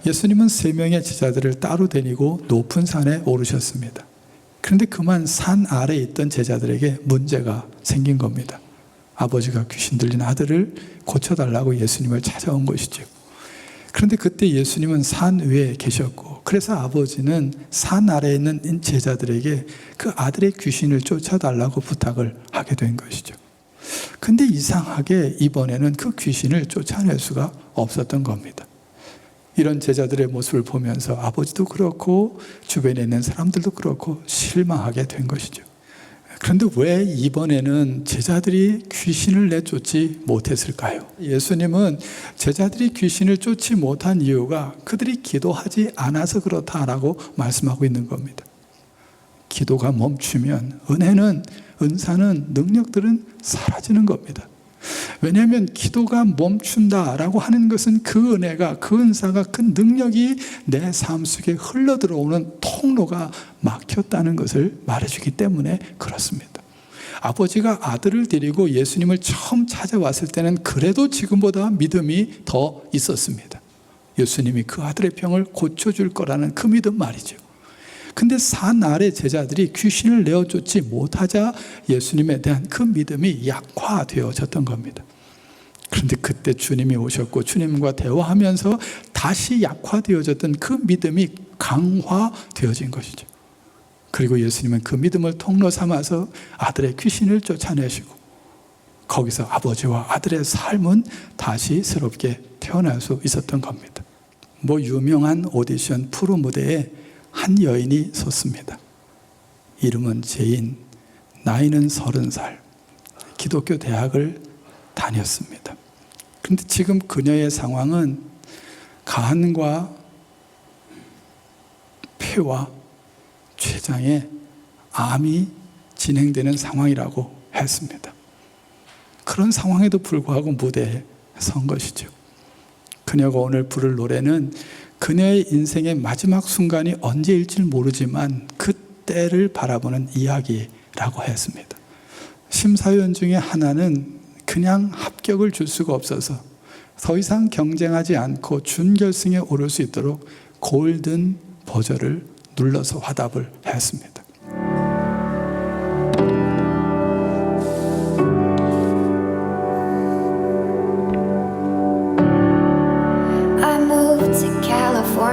예수님은 3명의 제자들을 따로 데리고 높은 산에 오르셨습니다. 그런데 그만 산 아래에 있던 제자들에게 문제가 생긴 겁니다. 아버지가 귀신 들린 아들을 고쳐달라고 예수님을 찾아온 것이죠. 그런데 그때 예수님은 산 위에 계셨고, 그래서 아버지는 산 아래에 있는 제자들에게 그 아들의 귀신을 쫓아달라고 부탁을 하게 된 것이죠. 근데 이상하게 이번에는 그 귀신을 쫓아낼 수가 없었던 겁니다. 이런 제자들의 모습을 보면서 아버지도 그렇고 주변에 있는 사람들도 그렇고 실망하게 된 것이죠. 그런데 왜 이번에는 제자들이 귀신을 내쫓지 못했을까요? 예수님은 제자들이 귀신을 쫓지 못한 이유가 그들이 기도하지 않아서 그렇다라고 말씀하고 있는 겁니다. 기도가 멈추면 은사는, 능력들은 사라지는 겁니다. 왜냐하면 기도가 멈춘다라고 하는 것은 그 은혜가, 그 은사가, 그 능력이 내 삶 속에 흘러들어오는 통로가 막혔다는 것을 말해주기 때문에 그렇습니다. 아버지가 아들을 데리고 예수님을 처음 찾아왔을 때는 그래도 지금보다 믿음이 더 있었습니다. 예수님이 그 아들의 병을 고쳐줄 거라는 그 믿음 말이죠. 근데 산 아래 제자들이 귀신을 내어쫓지 못하자 예수님에 대한 그 믿음이 약화되어졌던 겁니다. 그런데 그때 주님이 오셨고 주님과 대화하면서 다시 약화되어졌던 그 믿음이 강화되어진 것이죠. 그리고 예수님은 그 믿음을 통로 삼아서 아들의 귀신을 쫓아내시고 거기서 아버지와 아들의 삶은 다시 새롭게 태어날 수 있었던 겁니다. 유명한 오디션 프로 무대에 한 여인이 섰습니다. 이름은 제인, 나이는 30살, 기독교 대학을 다녔습니다. 그런데 지금 그녀의 상황은 간과 폐와 췌장에 암이 진행되는 상황이라고 했습니다. 그런 상황에도 불구하고 무대에 선 것이죠. 그녀가 오늘 부를 노래는 그녀의 인생의 마지막 순간이 언제일지 모르지만 그때를 바라보는 이야기라고 했습니다. 심사위원 중에 하나는 그냥 합격을 줄 수가 없어서 더 이상 경쟁하지 않고 준결승에 오를 수 있도록 골든 버저를 눌러서 화답을 했습니다.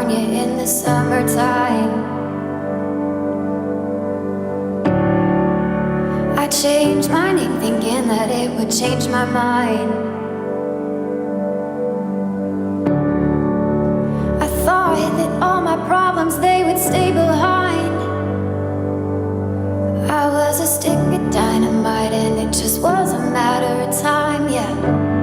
In the summertime, I changed my name thinking that it would change my mind. I thought that all my problems, they would stay behind. I was a stick of dynamite and it just was a matter of time, yeah.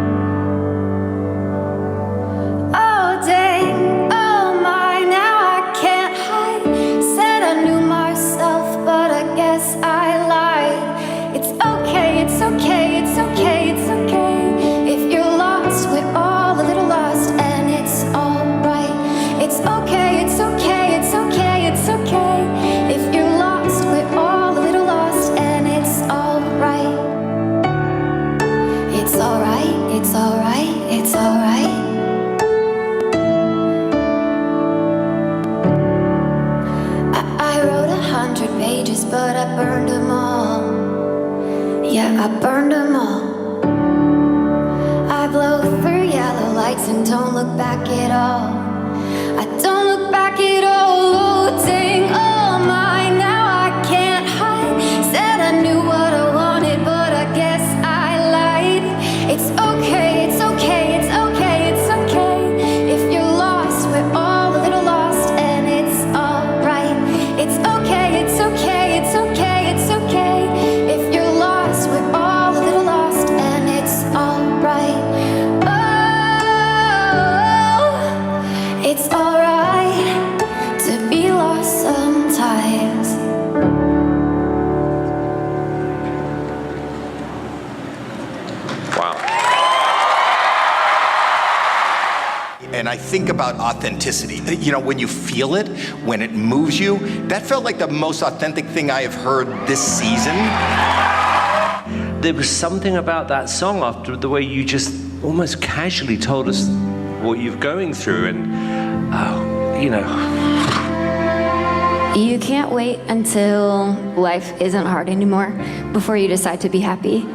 But I burned them all. Yeah, I burned them all. I blow through yellow lights and don't look back at all. I don't look back at all. Oh, dang, oh my, now I can't hide. Said I knew what I wanted, but I guess I lied. It's okay, it's okay, it's okay, it's okay. If you're lost, we're all a little lost, and it's alright. It's okay, it's okay. It's okay, it's okay. If you're lost, we're all a little lost, and it's alright. Oh, it's alright to be lost sometimes. Wow. And I think about authenticity. You know, when you feel it, when it moves you, that felt like the most authentic thing I have heard this season. There was something about that song after the way you just almost casually told us what you're going through, and You can't wait until life isn't hard anymore before you decide to be happy.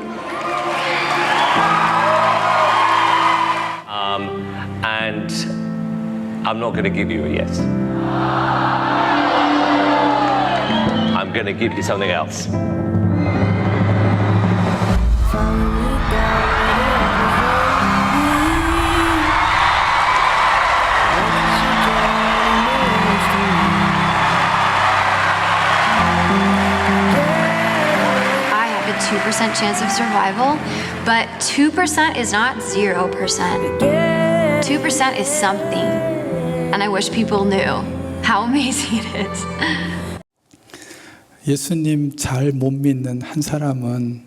And I'm not going to give you a yes. I'm going to give you something else. I have a 2% chance of survival, but 2% is not 0%. 2% is something. And I wish people knew how amazing it is. 예수님 잘 못 믿는 한 사람은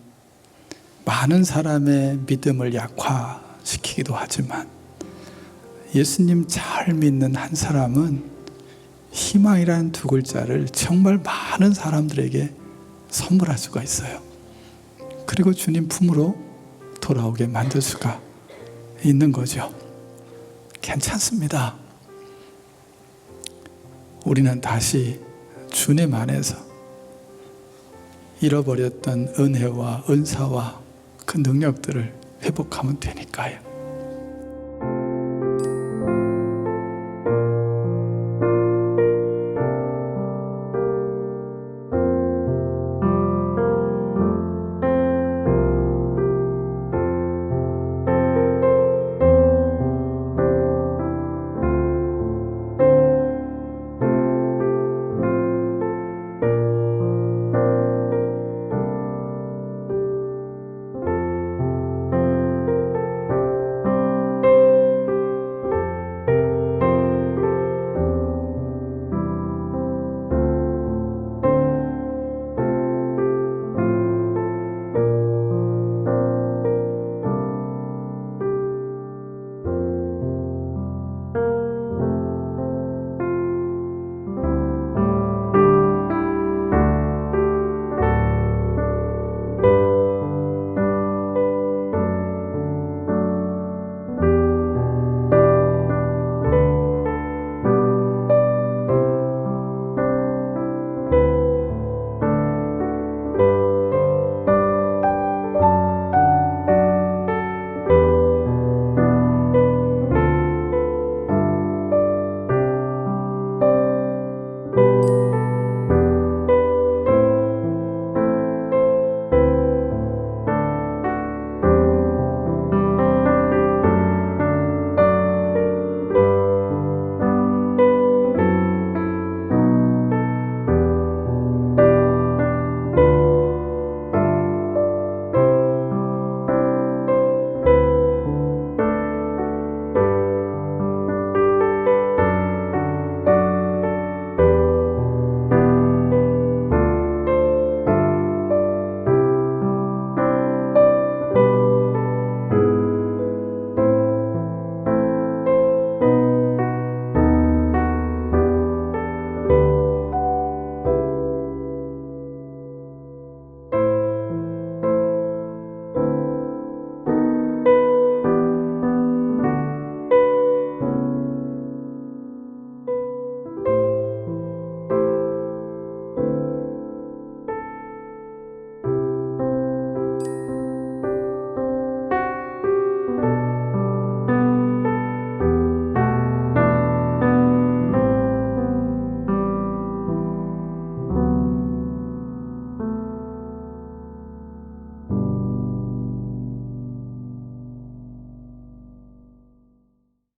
많은 사람의 믿음을 약화시키기도 하지만 예수님 잘 믿는 한 사람은 희망이라는 두 글자를 정말 많은 사람들에게 선물할 수가 있어요. 그리고 주님 품으로 돌아오게 만들 수가 있는 거죠. 괜찮습니다. 우리는 다시 주님 안에서 잃어버렸던 은혜와 은사와 그 능력들을 회복하면 되니까요.